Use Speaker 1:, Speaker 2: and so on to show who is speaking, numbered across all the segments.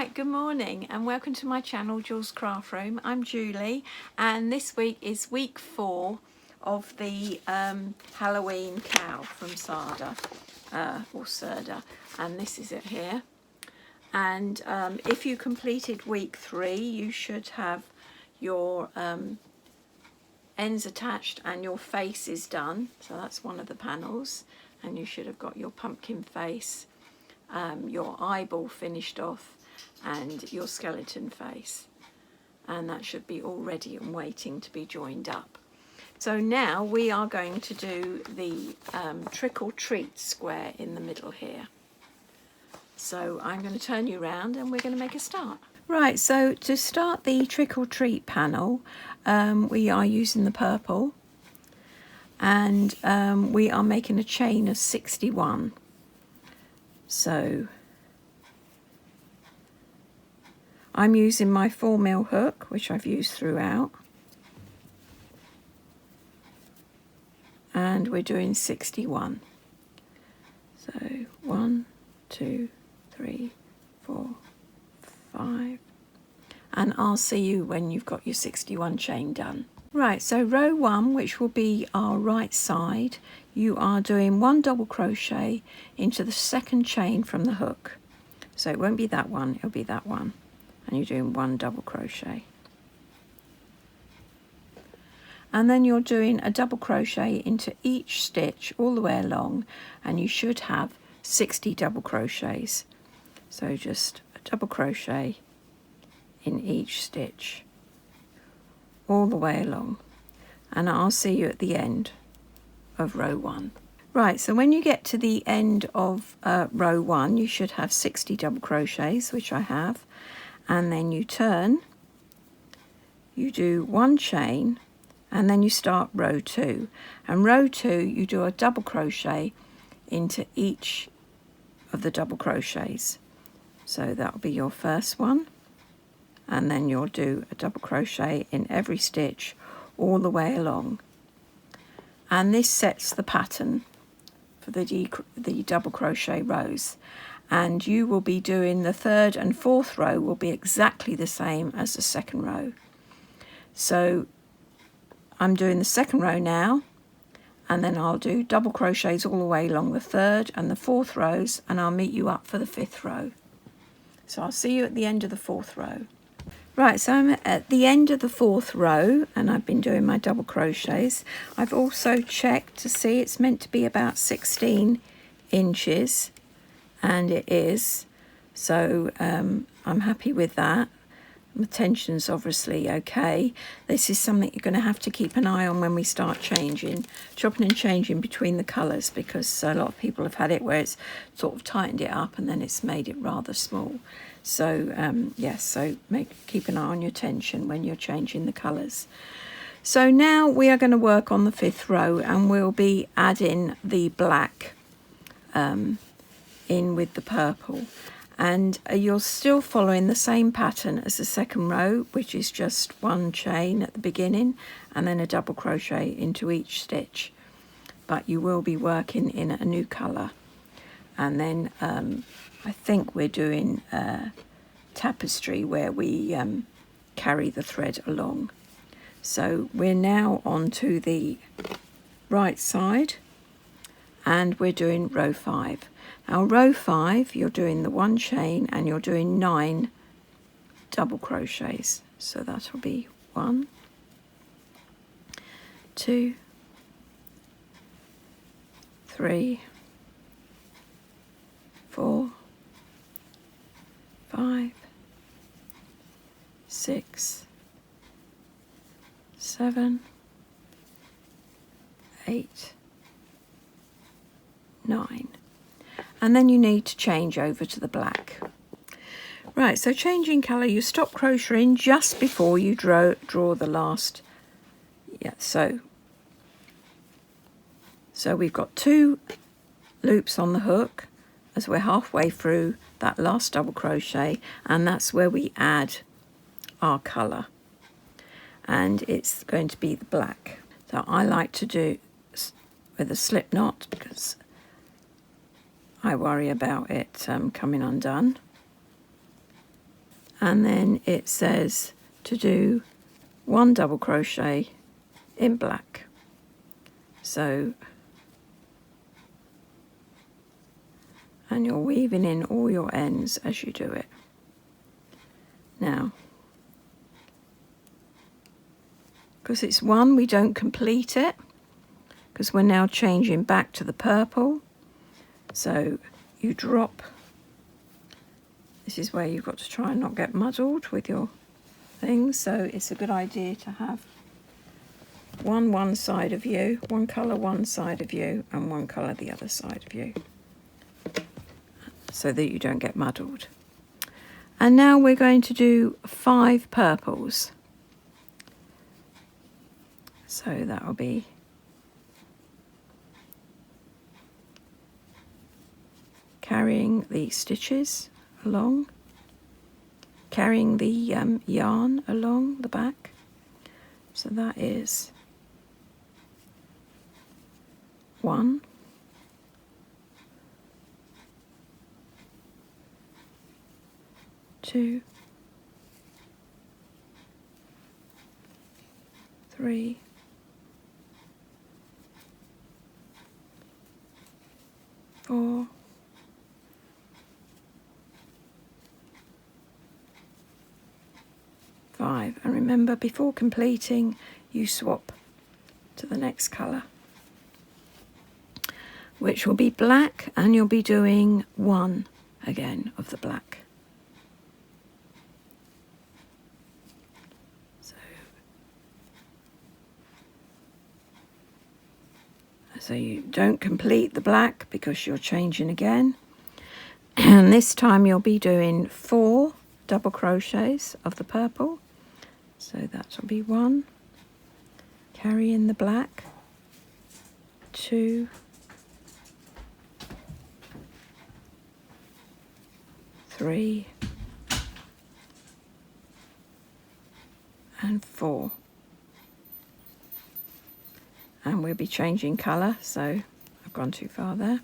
Speaker 1: Right, good morning and welcome to my channel, Jules Craft Room. I'm Julie and this week is week 4 of the Halloween cow from Sarda, or Serda, and this is it here. And if you completed week 3, you should have your ends attached and your face is done. So that's one of the panels, and you should have got your pumpkin face, your eyeball finished off, and your skeleton face, and that should be all ready and waiting to be joined up. So now we are going to do the trick or treat square in the middle here. So I'm going to turn you around and we're going to make a start. Right, so to start the trick or treat panel, we are using the purple, and we are making a chain of 61. So I'm using my 4mm hook, which I've used throughout, and we're doing 61. So 1, 2, 3, 4, 5, and I'll see you when you've got your 61 chain done. Right, so row 1, which will be our right side, you are doing 1 double crochet into the second chain from the hook. So it won't be that one, it'll be that one. And you're doing 1 double crochet, and then you're doing a double crochet into each stitch all the way along, and you should have 60 double crochets. So just a double crochet in each stitch all the way along, and I'll see you at the end of row 1. Right, so when you get to the end of row 1, you should have 60 double crochets, which I have. And then you turn, you do 1 chain, and then you start row 2. And row 2, you do a double crochet into each of the double crochets. So that'll be your first one, and then you'll do a double crochet in every stitch all the way along. And this sets the pattern for the double crochet rows. And you will be doing the 3rd and 4th row will be exactly the same as the 2nd row. So I'm doing the 2nd row now, and then I'll do double crochets all the way along the 3rd and the 4th rows, and I'll meet you up for the 5th row. So I'll see you at the end of the 4th row. Right, so I'm at the end of the 4th row, and I've been doing my double crochets. I've also checked to see it's meant to be about 16 inches. And it is, so I'm happy with that. The tension's obviously okay. This is something you're going to have to keep an eye on when we start chopping and changing between the colours, because a lot of people have had it where it's sort of tightened it up and then it's made it rather small. So yes, so keep an eye on your tension when you're changing the colours. So now we are going to work on the 5th row, and we'll be adding the black in with the purple, and you're still following the same pattern as the 2nd row, which is just 1 chain at the beginning and then a double crochet into each stitch, but you will be working in a new colour. And then I think we're doing tapestry, where we carry the thread along. So we're now on to the right side, and we're doing row 5. Now row 5, you're doing the 1 chain and you're doing 9 double crochets. So that'll be 1, 2, 3, 4, 5, 6, 7, 8, 9. And then you need to change over to the black. Right, so changing colour, you stop crocheting just before you draw the last. Yeah, so we've got 2 loops on the hook as we're halfway through that last double crochet, and that's where we add our colour, and it's going to be the black. So I like to do with a slip knot because I worry about it coming undone. and then it says to do 1 double crochet in black. So, and you're weaving in all your ends as you do it. Now, because it's 1, we don't complete it, because we're now changing back to the purple. So you drop, this is where you've got to try and not get muddled with your things, so it's a good idea to have one side of you, one colour one side of you, and one colour the other side of you, so that you don't get muddled. And now we're going to do 5 purples. So that will be carrying the stitches along, carrying the yarn along the back. So that is 1, 2, 3, 4, 5. And remember, before completing, you swap to the next colour, which will be black, and you'll be doing 1 again of the black. So you don't complete the black because you're changing again. And this time you'll be doing 4 double crochets of the purple. So that will be 1, carry in the black, 2, 3, and 4. And we'll be changing colour, so I've gone too far there.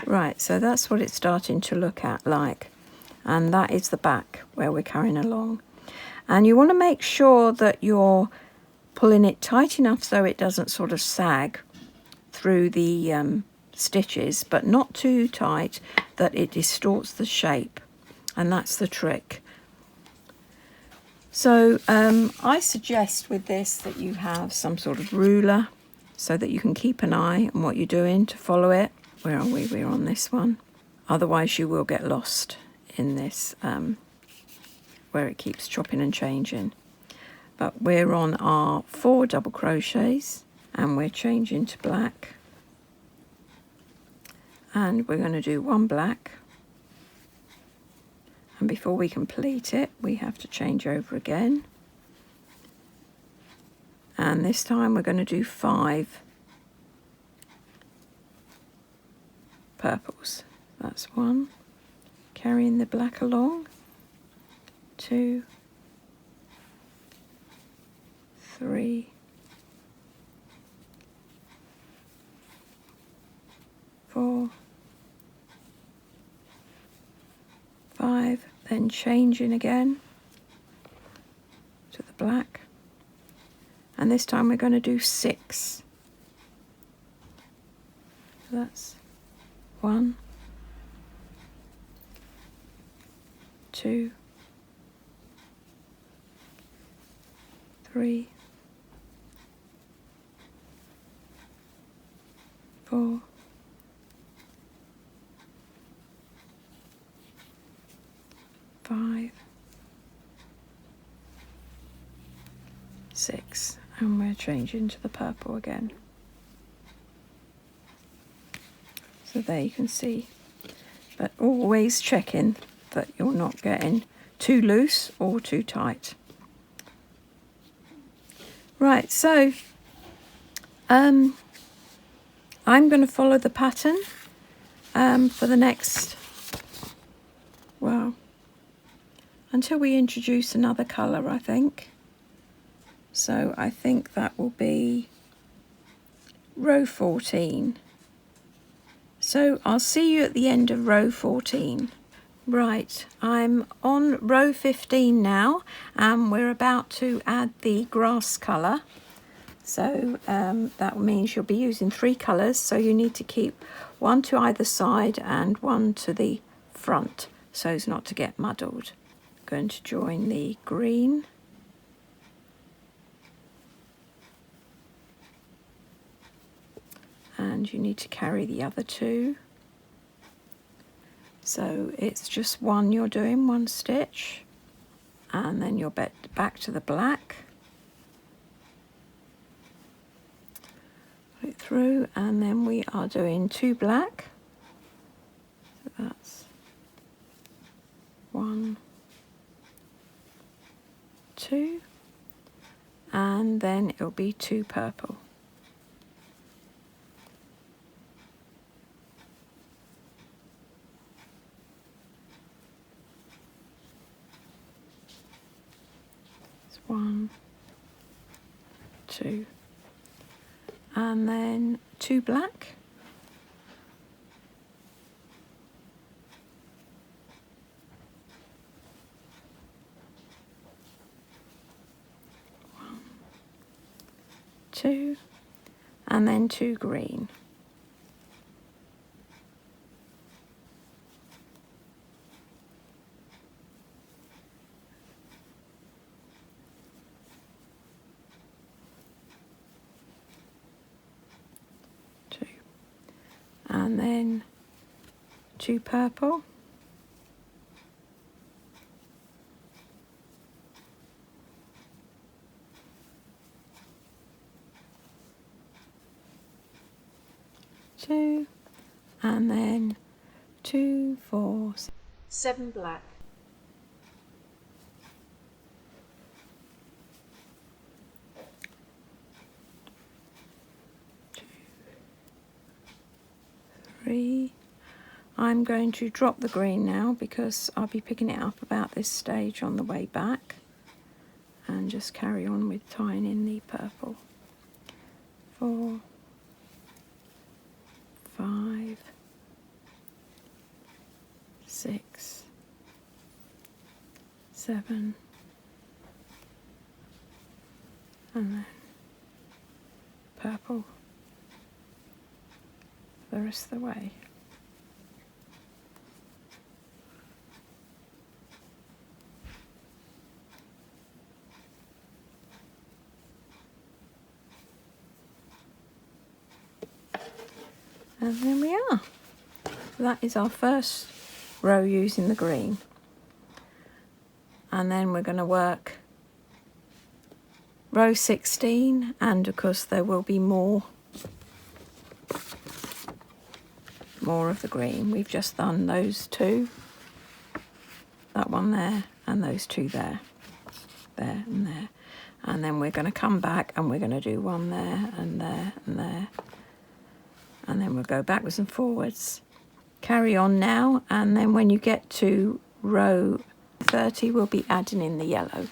Speaker 1: Right, so that's what it's starting to look at like. And that is the back where we're carrying along. And you want to make sure that you're pulling it tight enough so it doesn't sort of sag through the stitches, but not too tight that it distorts the shape. And that's the trick. So I suggest with this that you have some sort of ruler, so that you can keep an eye on what you're doing to follow it. Where are we? We're on this one. Otherwise you will get lost in this where it keeps chopping and changing. But we're on our 4 double crochets and we're changing to black. And we're going to do 1 black. And before we complete it, we have to change over again. And this time we're going to do 5 purples. That's 1, carrying the black along, 2, 3, 4, 5, then changing again to the black. And this time we're going to do 6. So that's 1, 2, 3, 4, 5, 6. And we're changing to the purple again. So there you can see, but always checking that you're not getting too loose or too tight. Right, so I'm going to follow the pattern for the next, well, until we introduce another colour, I think. So I think that will be row 14. So I'll see you at the end of row 14. Right, I'm on row 15 now, and we're about to add the grass colour. So that means you'll be using 3 colours, so you need to keep one to either side and one to the front so as not to get muddled. I'm going to join the green, and you need to carry the other 2. So it's just one you're doing, 1 stitch, and then you're back to the black, put it through, and then we are doing 2 black. So that's 1, 2, and then it'll be 2 purple. It's 1, 2, and then 2 black. Two, and then 2 green. Two, and then 2 purple. Two, and then 2, 4, 7 black. 2, 3. I'm going to drop the green now because I'll be picking it up about this stage on the way back, and just carry on with tying in the purple. 4, 5, 6, 7, and then purple the rest of the way. And there we are. That is our first row using the green. And then we're going to work row 16, and of course there will be more of the green. We've just done those 2, that one there, and those 2 there, there and there. And then we're going to come back and we're going to do 1 there and there and there. And then we'll go backwards and forwards. Carry on now, and then when you get to row 30, we'll be adding in the yellow.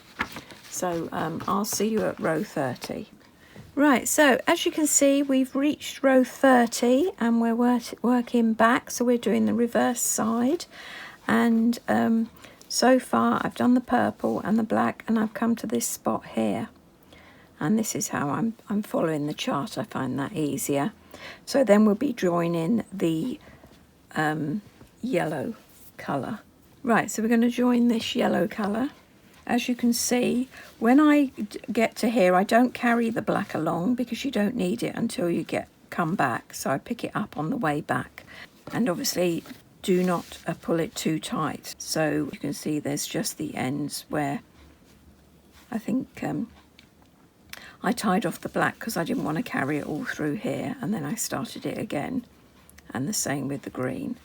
Speaker 1: So I'll see you at row 30. Right, so as you can see, we've reached row 30 and we're working back, so we're doing the reverse side. And so far I've done the purple and the black, and I've come to this spot here. And this is how I'm following the chart. I find that easier. So then we'll be joining the yellow colour. Right, so we're going to join this yellow colour. As you can see, when I get to here, I don't carry the black along because you don't need it until you come back. So I pick it up on the way back. And obviously, do not pull it too tight. So you can see there's just the ends where I think I tied off the black because I didn't want to carry it all through here, and then I started it again. And the same with the green.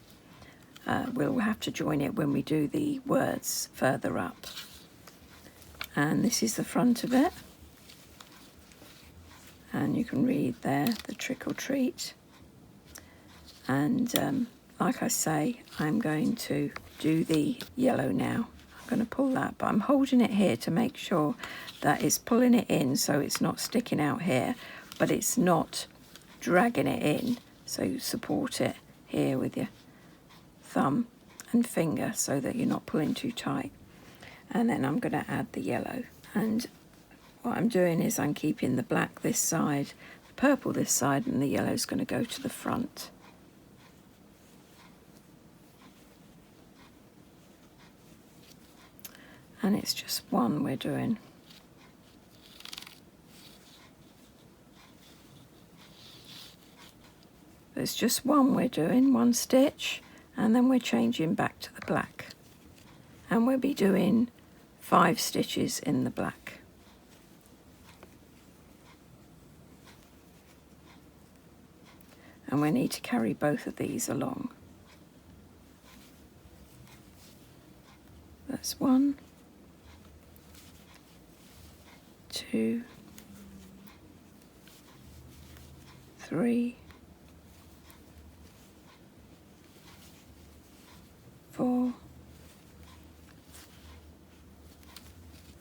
Speaker 1: We'll have to join it when we do the words further up. And this is the front of it. And you can read there, the trick or treat. And like I say, I'm going to do the yellow now. I'm going to pull that, but I'm holding it here to make sure that it's pulling it in so it's not sticking out here, but it's not dragging it in. So you support it here with your thumb, and finger so that you're not pulling too tight. And then I'm going to add the yellow, and what I'm doing is I'm keeping the black this side, the purple this side, and the yellow is going to go to the front. And it's just one we're doing. There's just one we're doing, one stitch, and then we're changing back to the black. And we'll be doing 5 stitches in the black. And we need to carry both of these along. That's 1, 2, 3, 4,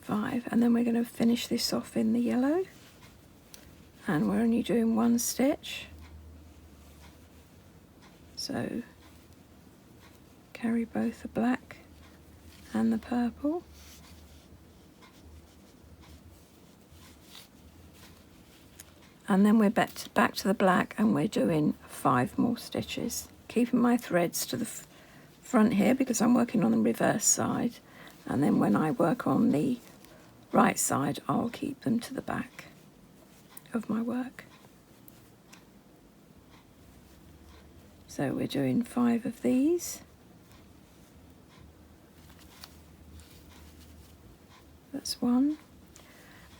Speaker 1: 5, and then we're going to finish this off in the yellow, and we're only doing 1 stitch, so carry both the black and the purple, and then we're back to the black, and we're doing 5 more stitches, keeping my threads to the front here because I'm working on the reverse side, and then when I work on the right side I'll keep them to the back of my work. So we're doing 5 of these. That's 1.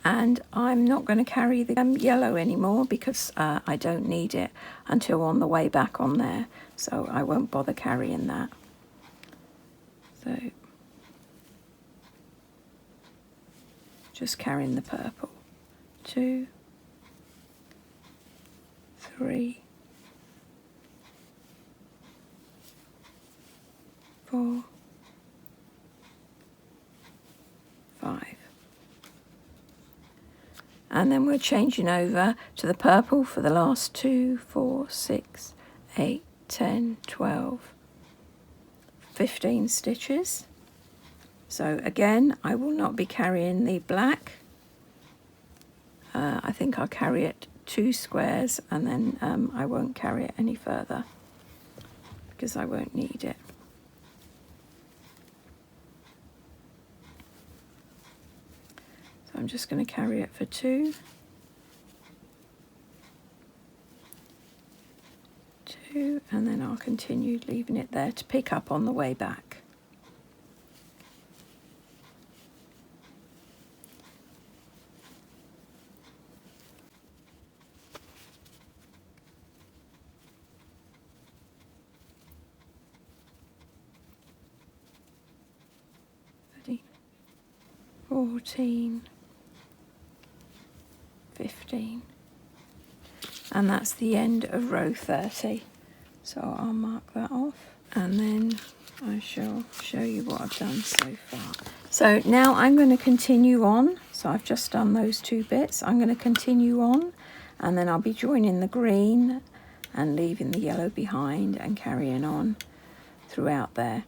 Speaker 1: And I'm not going to carry the yellow anymore because I don't need it until on the way back on there, so I won't bother carrying that. So just carrying the purple. 2, 3, 4, 5. And then we're changing over to the purple for the last 2, 4, 6, 8, 10, 12, 15 stitches. So again, I will not be carrying the black. I think I'll carry it 2 squares, and then I won't carry it any further because I won't need it. So I'm just going to carry it for 2, 2, and then I'll continue leaving it there to pick up on the way back. Ready? 14, 15, and that's the end of row 30. So I'll mark that off, and then I shall show you what I've done so far. So now I'm going to continue on. So I've just done those 2 bits. I'm going to continue on, and then I'll be joining the green and leaving the yellow behind and carrying on throughout there.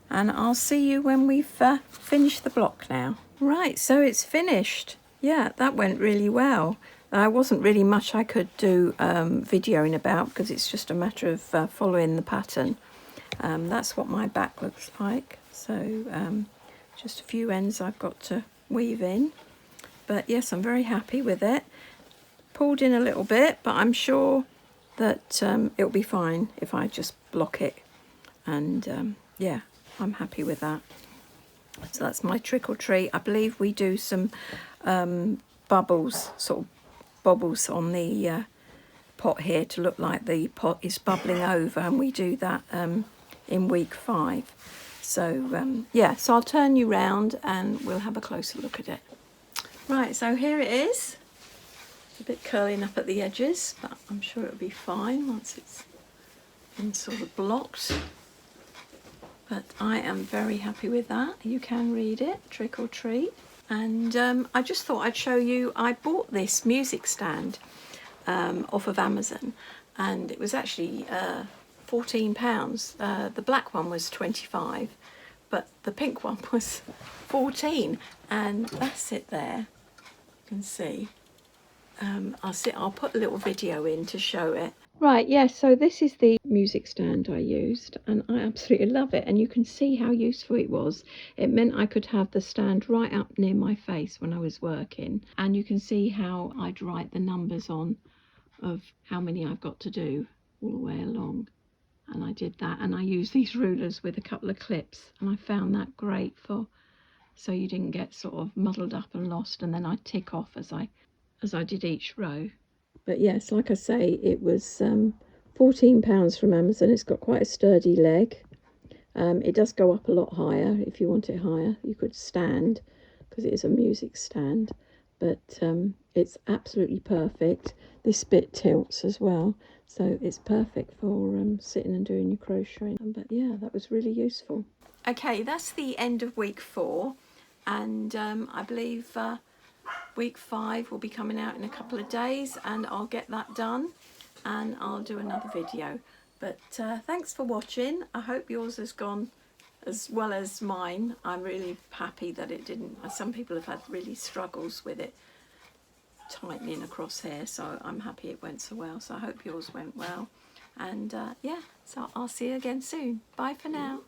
Speaker 1: And I'll see you when we've finished the block now. Right, so it's finished. Yeah, that went really well. There wasn't really much I could do videoing about because it's just a matter of following the pattern. That's what my back looks like. So just a few ends I've got to weave in. But yes, I'm very happy with it. Pulled in a little bit, but I'm sure that it'll be fine if I just block it. And yeah, I'm happy with that. So that's my trick or treat. I believe we do some bubbles, sort of bobbles on the pot here to look like the pot is bubbling over, and we do that in week 5. So yeah, so I'll turn you round and we'll have a closer look at it. Right, so here it is. It's a bit curling up at the edges, but I'm sure it'll be fine once it's been sort of blocked. But I am very happy with that. You can read it, trick or treat. And I just thought I'd show you, I bought this music stand off of Amazon, and it was actually £14. The black one was 25, but the pink one was 14, and that's it there. You can see. I'll put a little video in to show it. Right, yeah, so this is the music stand I used, and I absolutely love it, and you can see how useful it was. It meant I could have the stand right up near my face when I was working, and you can see how I'd write the numbers on of how many I've got to do all the way along. And I did that, and I used these rulers with a couple of clips, and I found that great for, so you didn't get sort of muddled up and lost, and then I'd tick off as I did each row. But yes, like I say, it was £14 from Amazon. It's got quite a sturdy leg. It does go up a lot higher if you want it higher. You could stand, because it is a music stand, but it's absolutely perfect. This bit tilts as well, so it's perfect for sitting and doing your crocheting. But yeah, that was really useful. Okay, that's the end of week 4, and I believe week 5 will be coming out in a couple of days, and I'll get that done and I'll do another video. But thanks for watching. I hope yours has gone as well as mine. I'm really happy that it didn't. Some people have had really struggles with it tightening across here, so I'm happy it went so well. So I hope yours went well, and yeah, so I'll see you again soon. Bye for now.